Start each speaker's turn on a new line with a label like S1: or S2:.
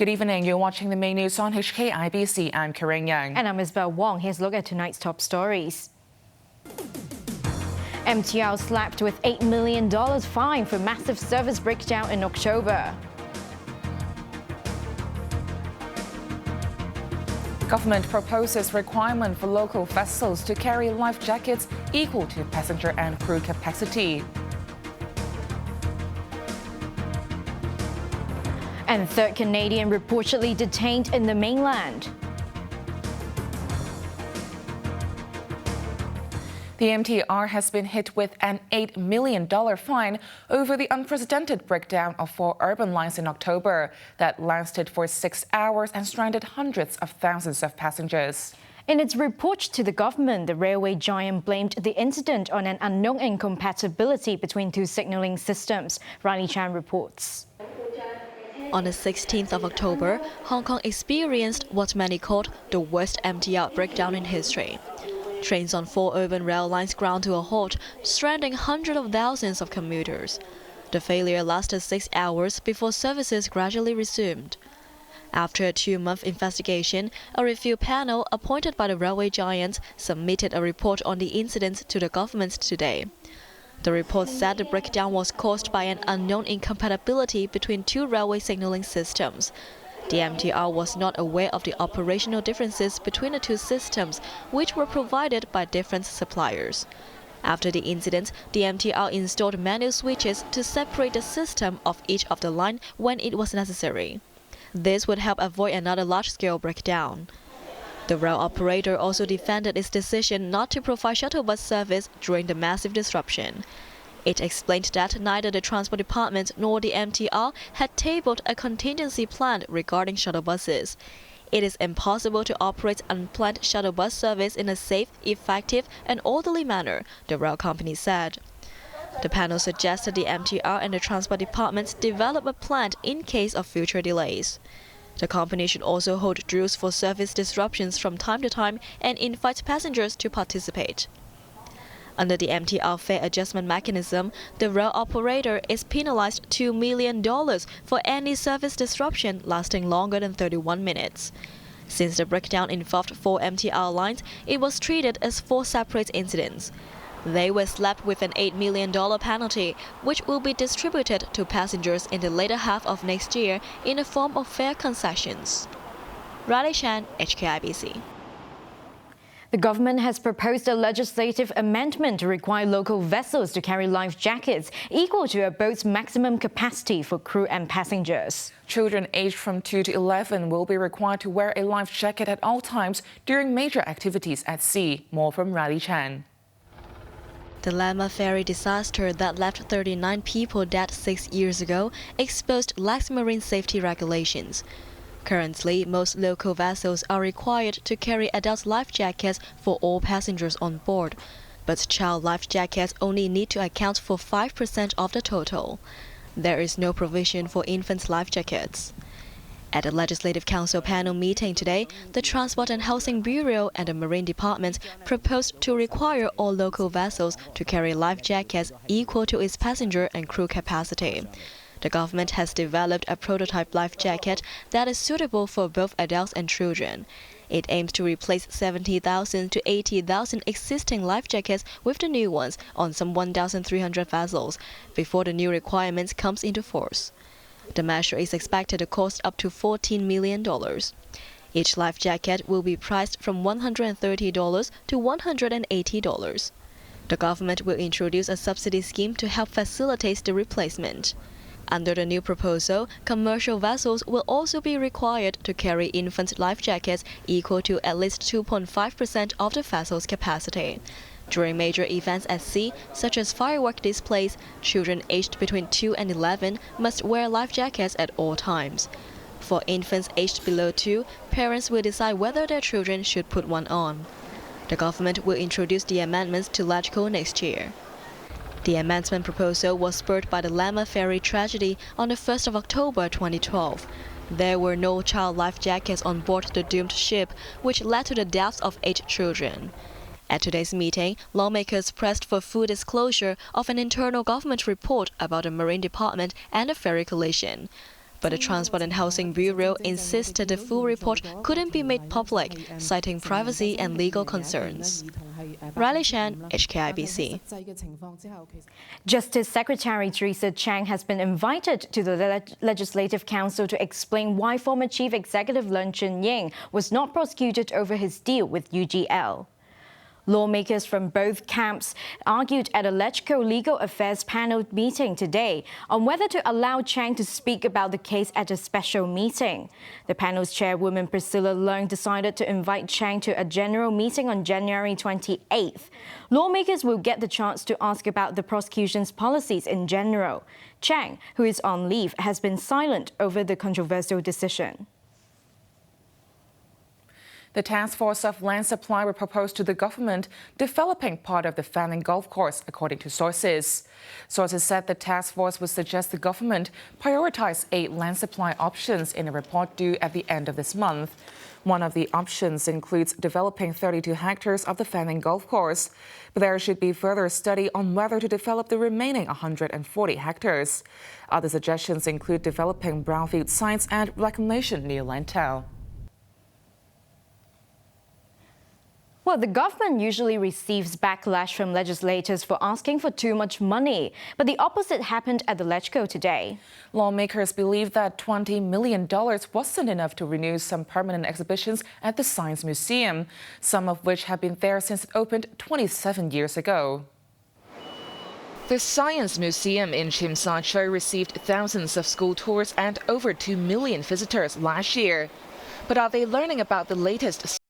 S1: Good evening. You're watching the main news on HKIBC. I'm Carain Yeung.
S2: And I'm Isabel Wong. Here's a look at tonight's top stories. MTR slapped with $8 million fine for massive service breakdown in October.
S1: Government proposes requirement for local vessels to carry life jackets equal to passenger and crew capacity.
S2: And third Canadian reportedly detained in the mainland.
S1: The MTR has been hit with an $8 million fine over the unprecedented breakdown of 4 urban lines in October that lasted for 6 hours and stranded hundreds of thousands of passengers.
S2: In its report to the government, the railway giant blamed the incident on an unknown incompatibility between 2 signalling systems. Riley Chan reports.
S3: On the 16th of October, Hong Kong experienced what many called the worst MTR breakdown in history. Trains on 4 urban rail lines ground to a halt, stranding hundreds of thousands of commuters. The failure lasted 6 hours before services gradually resumed. After a 2-month investigation, a review panel appointed by the railway giant submitted a report on the incident to the government today. The report said the breakdown was caused by an unknown incompatibility between 2 railway signalling systems. The MTR was not aware of the operational differences between the 2 systems, which were provided by different suppliers. After the incident, the MTR installed manual switches to separate the system of each of the line when it was necessary. This would help avoid another large-scale breakdown. The rail operator also defended its decision not to provide shuttle bus service during the massive disruption. It explained that neither the Transport Department nor the MTR had tabled a contingency plan regarding shuttle buses. It is impossible to operate unplanned shuttle bus service in a safe, effective and orderly manner, the rail company said. The panel suggested the MTR and the Transport Department develop a plan in case of future delays. The company should also hold drills for service disruptions from time to time and invite passengers to participate. Under the MTR fare adjustment mechanism, the rail operator is penalized $2 million for any service disruption lasting longer than 31 minutes. Since the breakdown involved 4 MTR lines, it was treated as 4 separate incidents. They were slapped with an $8 million penalty, which will be distributed to passengers in the later half of next year in the form of fare concessions. Riley Chan, HKIBC.
S2: The government has proposed a legislative amendment to require local vessels to carry life jackets equal to a boat's maximum capacity for crew and passengers.
S1: Children aged from 2 to 11 will be required to wear a life jacket at all times during major activities at sea. More from Riley Chan.
S3: The Lama ferry disaster that left 39 people dead 6 years ago exposed lax marine safety regulations. Currently, most local vessels are required to carry adult life jackets for all passengers on board, but child life jackets only need to account for 5% of the total. There is no provision for infant life jackets. At a Legislative Council panel meeting today, the Transport and Housing Bureau and the Marine Department proposed to require all local vessels to carry life jackets equal to its passenger and crew capacity. The government has developed a prototype life jacket that is suitable for both adults and children. It aims to replace 70,000 to 80,000 existing life jackets with the new ones on some 1,300 vessels before the new requirements comes into force. The measure is expected to cost up to $14 million. Each life jacket will be priced from $130 to $180. The government will introduce a subsidy scheme to help facilitate the replacement. Under the new proposal, commercial vessels will also be required to carry infant life jackets equal to at least 2.5% of the vessel's capacity. During major events at sea, such as firework displays, children aged between 2 and 11 must wear life jackets at all times. For infants aged below 2, parents will decide whether their children should put one on. The government will introduce the amendments to LegCo next year. The amendment proposal was spurred by the Lama ferry tragedy on the 1st of October 2012. There were no child life jackets on board the doomed ship, which led to the deaths of 8 children. At today's meeting, lawmakers pressed for full disclosure of an internal government report about the Marine Department and the ferry collision. But the Transport and Housing Bureau insisted the full report couldn't be made public, citing privacy and legal concerns. Riley Shan, HKIBC.
S2: Justice Secretary Teresa Chang has been invited to the Legislative Council to explain why former Chief Executive Carain Yeung was not prosecuted over his deal with UGL. Lawmakers from both camps argued at a LegCo Legal Affairs panel meeting today on whether to allow Chang to speak about the case at a special meeting. The panel's chairwoman Priscilla Leung decided to invite Chang to a general meeting on January 28th. Lawmakers will get the chance to ask about the prosecution's policies in general. Chang, who is on leave, has been silent over the controversial decision.
S1: The task force of land supply will propose to the government developing part of the Fanning Golf Course, according to sources. Sources said the task force would suggest the government prioritize 8 land supply options in a report due at the end of this month. One of the options includes developing 32 hectares of the Fanning Golf Course, but there should be further study on whether to develop the remaining 140 hectares. Other suggestions include developing brownfield sites and reclamation near Lantau.
S2: Well, the government usually receives backlash from legislators for asking for too much money, but the opposite happened at the LegCo today.
S1: Lawmakers believe that $20 million wasn't enough to renew some permanent exhibitions at the Science Museum, some of which have been there since it opened 27 years ago. The Science Museum in Tsim Sha Tsui received thousands of school tours and over 2 million visitors last year. But are they learning about the latest